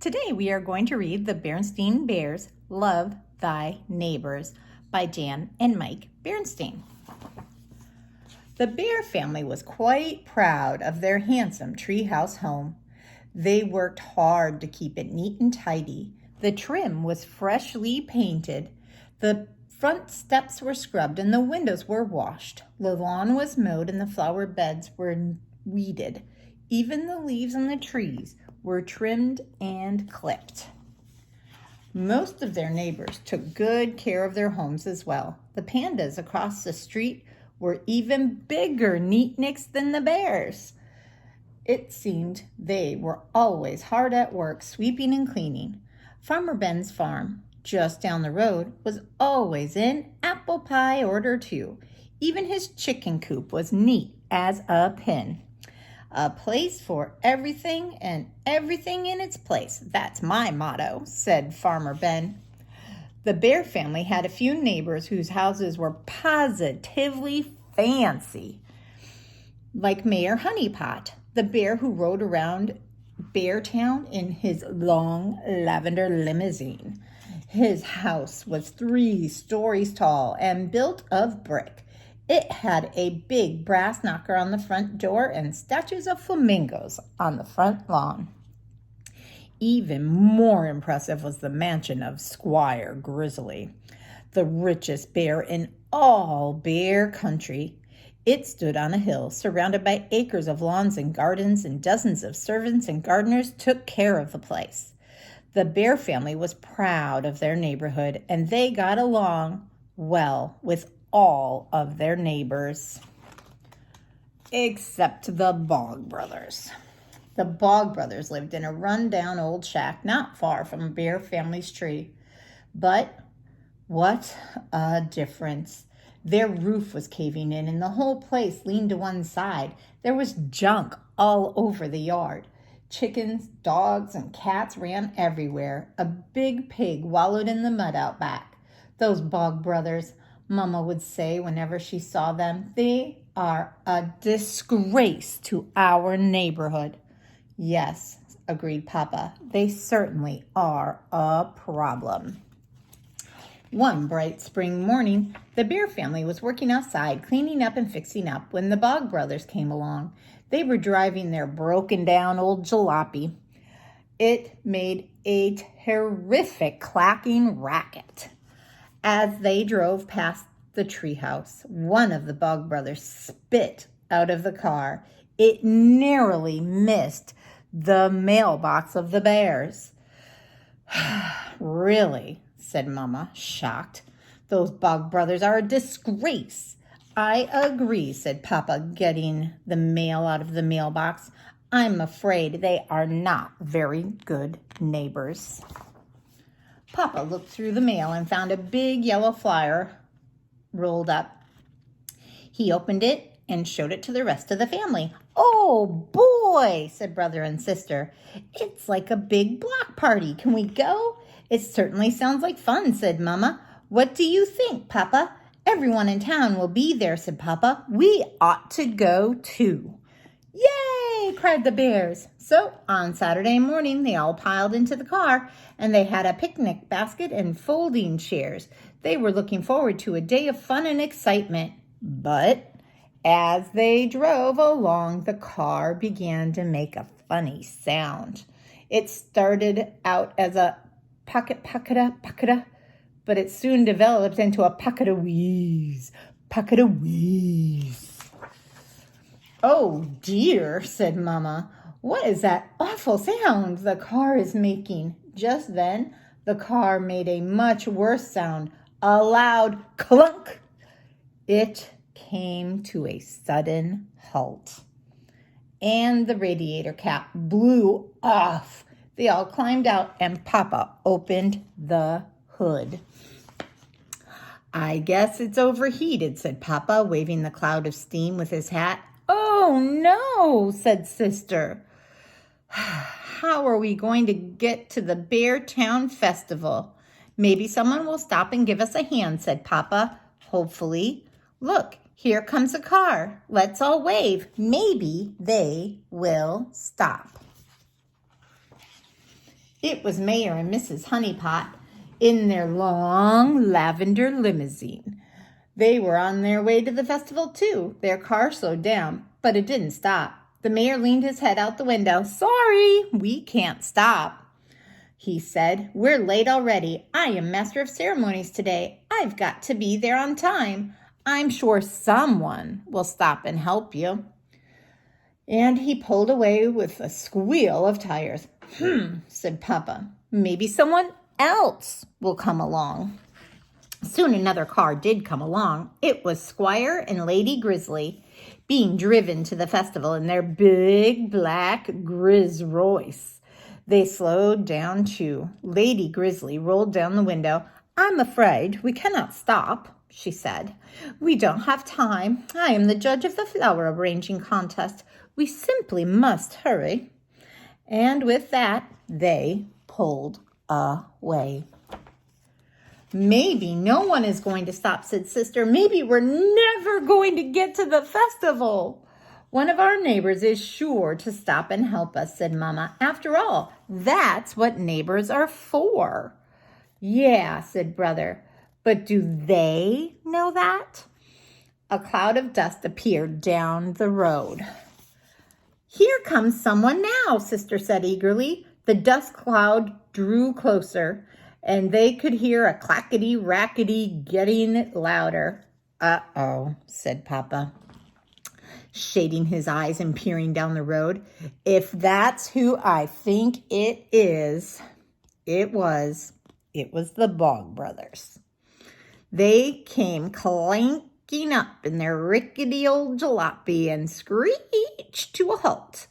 Today we are going to read the Berenstain Bears Love Thy Neighbors by Jan and Mike Berenstain. The Bear family was quite proud of their handsome treehouse home. They worked hard to keep it neat and tidy. The trim was freshly painted. The front steps were scrubbed and the windows were washed. The lawn was mowed and the flower beds were weeded. Even the leaves on the trees were trimmed and clipped. Most of their neighbors took good care of their homes as well. The pandas across the street were even bigger neatniks than the bears. It seemed they were always hard at work sweeping and cleaning. Farmer Ben's farm, just down the road, was always in apple pie order too. Even his chicken coop was neat as a pin. A place for everything and everything in its place. That's my motto, said Farmer Ben. The Bear family had a few neighbors whose houses were positively fancy, like Mayor Honeypot, the bear who rode around Beartown in his long lavender limousine. His house was 3 stories tall and built of brick. It had a big brass knocker on the front door and statues of flamingos on the front lawn. Even more impressive was the mansion of Squire Grizzly, the richest bear in all bear country. It stood on a hill surrounded by acres of lawns and gardens, and dozens of servants and gardeners took care of the place. The Bear family was proud of their neighborhood, and they got along well with all of their neighbors, except the Bog Brothers. The Bog Brothers lived in a run-down old shack not far from Bear family's tree. But what a difference. Their roof was caving in and the whole place leaned to one side. There was junk all over the yard. Chickens, dogs, and cats ran everywhere. A big pig wallowed in the mud out back. Those Bog Brothers, Mama would say whenever she saw them, they are a disgrace to our neighborhood. Yes, agreed Papa, they certainly are a problem. One bright spring morning, the Bear family was working outside, cleaning up and fixing up, when the Bog Brothers came along. They were driving their broken-down old jalopy. It made a terrific clacking racket. As they drove past the treehouse, one of the Bog Brothers spit out of the car. It narrowly missed the mailbox of the Bears. Really, said Mama, shocked. Those Bog Brothers are a disgrace. I agree, said Papa, getting the mail out of the mailbox. I'm afraid they are not very good neighbors. Papa looked through the mail and found a big yellow flyer rolled up. He opened it and showed it to the rest of the family. Oh, boy, said brother and sister. It's like a big block party. Can we go? It certainly sounds like fun, said Mama. What do you think, Papa? Everyone in town will be there, said Papa. We ought to go, too. Yay! Cried the Bears. So on Saturday morning, they all piled into the car, and they had a picnic basket and folding chairs. They were looking forward to a day of fun and excitement. But as they drove along, the car began to make a funny sound. It started out as a pocket-pocket-a, but it soon developed into a pocket-a-wheeze, pocket-a-wheeze. Oh, dear, said Mama. What is that awful sound the car is making? Just then, the car made a much worse sound, a loud clunk. It came to a sudden halt, and the radiator cap blew off. They all climbed out, and Papa opened the hood. I guess it's overheated, said Papa, waving the cloud of steam with his hat. Oh, no, said Sister. How are we going to get to the Beartown Festival? Maybe someone will stop and give us a hand, said Papa, hopefully. Look, here comes a car. Let's all wave. Maybe they will stop. It was Mayor and Mrs. Honeypot in their long lavender limousine. They were on their way to the festival too. Their car slowed down, but it didn't stop. The mayor leaned his head out the window. "Sorry, we can't stop," he said. "We're late already. I am master of ceremonies today. I've got to be there on time. I'm sure someone will stop and help you." And he pulled away with a squeal of tires. Said Papa. "Maybe someone else will come along." Soon another car did come along. It was Squire and Lady Grizzly being driven to the festival in their big black Grizz Royce. They slowed down too. Lady Grizzly rolled down the window. "I'm afraid we cannot stop," she said. "We don't have time. I am the judge of the flower arranging contest. We simply must hurry." And with that, they pulled away. "Maybe no one is going to stop," said Sister. "Maybe we're never going to get to the festival." "One of our neighbors is sure to stop and help us," said Mama. "After all, that's what neighbors are for." "Yeah," said Brother. "But do they know that?" A cloud of dust appeared down the road. "Here comes someone now," Sister said eagerly. The dust cloud drew closer, and they could hear a clackety-rackety getting louder. "Uh-oh," said Papa, shading his eyes and peering down the road. "If that's who I think it is," it was the Bog Brothers. They came clanking up in their rickety old jalopy and screeched to a halt.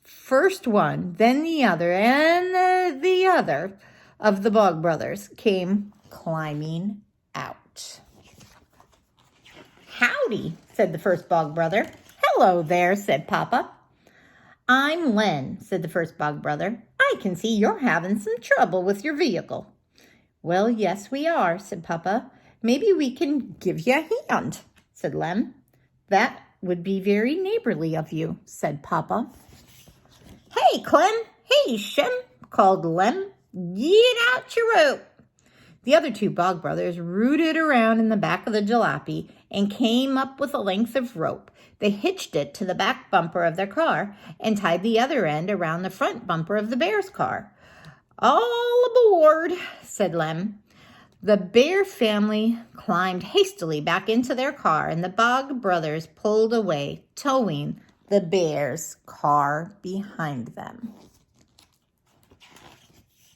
First one, then the other, and the other of the Bog Brothers came climbing out. "Howdy," said the first Bog Brother. "Hello there," said Papa. "I'm Len," said the first Bog Brother. "I can see you're having some trouble with your vehicle." "Well, yes, we are," said Papa. "Maybe we can give you a hand," said Lem. "That would be very neighborly of you," said Papa. "Hey, Clem! Hey, Shem!" called Lem. "Get out your rope." The other two Bog Brothers rooted around in the back of the jalopy and came up with a length of rope. They hitched it to the back bumper of their car and tied the other end around the front bumper of the bear's car. "All aboard," said Lem. The Bear family climbed hastily back into their car, and the Bog Brothers pulled away, towing the bear's car behind them.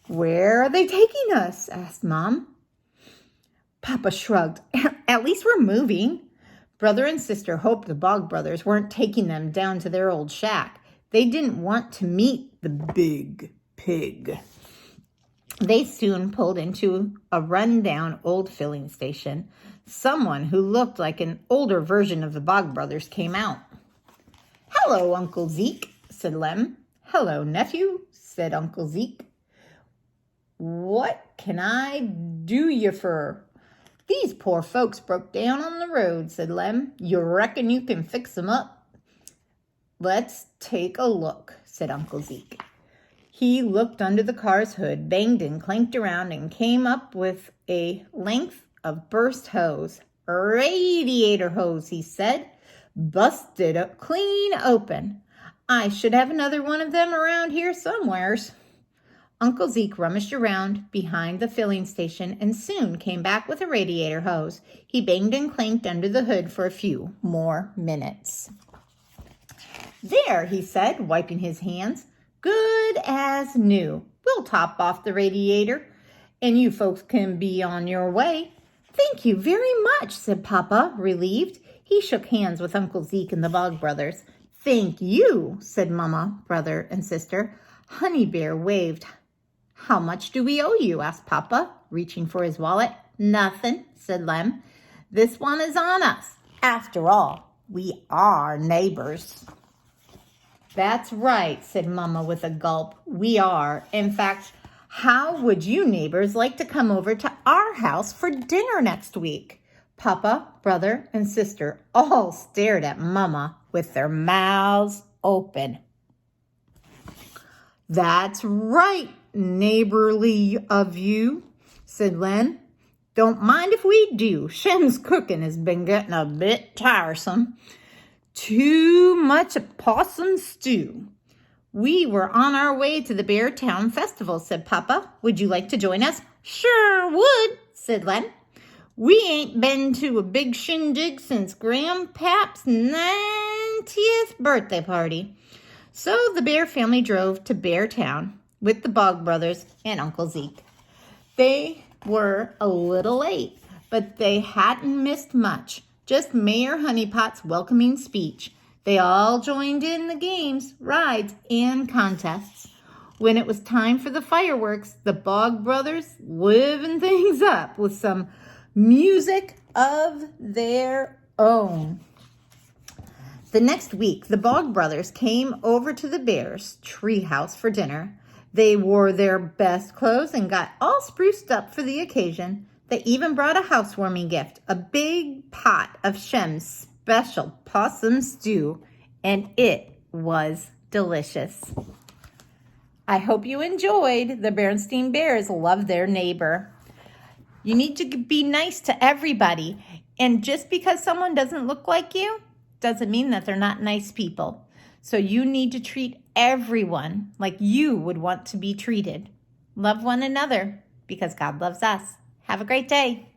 "Where are they taking us?" asked Mom. Papa shrugged. "At least we're moving." Brother and Sister hoped the Bog Brothers weren't taking them down to their old shack. They didn't want to meet the big pig. They soon pulled into a run-down old filling station. Someone who looked like an older version of the Bog Brothers came out. "Hello, Uncle Zeke," said Lem. "Hello, nephew," said Uncle Zeke. "What can I do you for?" "These poor folks broke down on the road," said Lem. "You reckon you can fix them up?" "Let's take a look," said Uncle Zeke. He looked under the car's hood, banged and clanked around, and came up with a length of burst hose. "Radiator hose," he said. "Busted up clean open. I should have another one of them around here somewheres." Uncle Zeke rummaged around behind the filling station and soon came back with a radiator hose. He banged and clanked under the hood for a few more minutes. "There," he said, wiping his hands. "Good as new. We'll top off the radiator, and you folks can be on your way." "Thank you very much," said Papa, relieved. He shook hands with Uncle Zeke and the Bog Brothers. "Thank you," said Mama, Brother, and Sister. Honey Bear waved. "How much do we owe you?" asked Papa, reaching for his wallet. "Nothing," said Lem. "This one is on us. After all, we are neighbors." "That's right," said Mama with a gulp. "We are. In fact, how would you neighbors like to come over to our house for dinner next week?" Papa, Brother, and Sister all stared at Mama with their mouths open. "That's right," neighborly of you, said Len. Don't mind if we do. Shem's cooking has been getting a bit tiresome. Too much possum stew. We were on our way to the Beartown Festival, said Papa. Would you like to join us? Sure would, said Len. We ain't been to a big shindig since Grandpap's 90th birthday party. So the Bear family drove to Beartown with the Bog brothers and Uncle Zeke. They were a little late, but they hadn't missed much. Just Mayor Honeypot's welcoming speech. They all joined in the games, rides, and contests. When it was time for the fireworks, the Bog brothers living things up with some music of their own. The next week, the Bog brothers came over to the Bears' treehouse for dinner. They wore their best clothes and got all spruced up for the occasion. They even brought a housewarming gift, a big pot of Shem's special possum stew, and it was delicious. I hope you enjoyed The Berenstein Bears Love Their Neighbor. You need to be nice to everybody, and just because someone doesn't look like you doesn't mean that they're not nice people. So you need to treat everyone like you would want to be treated. Love one another because God loves us. Have a great day.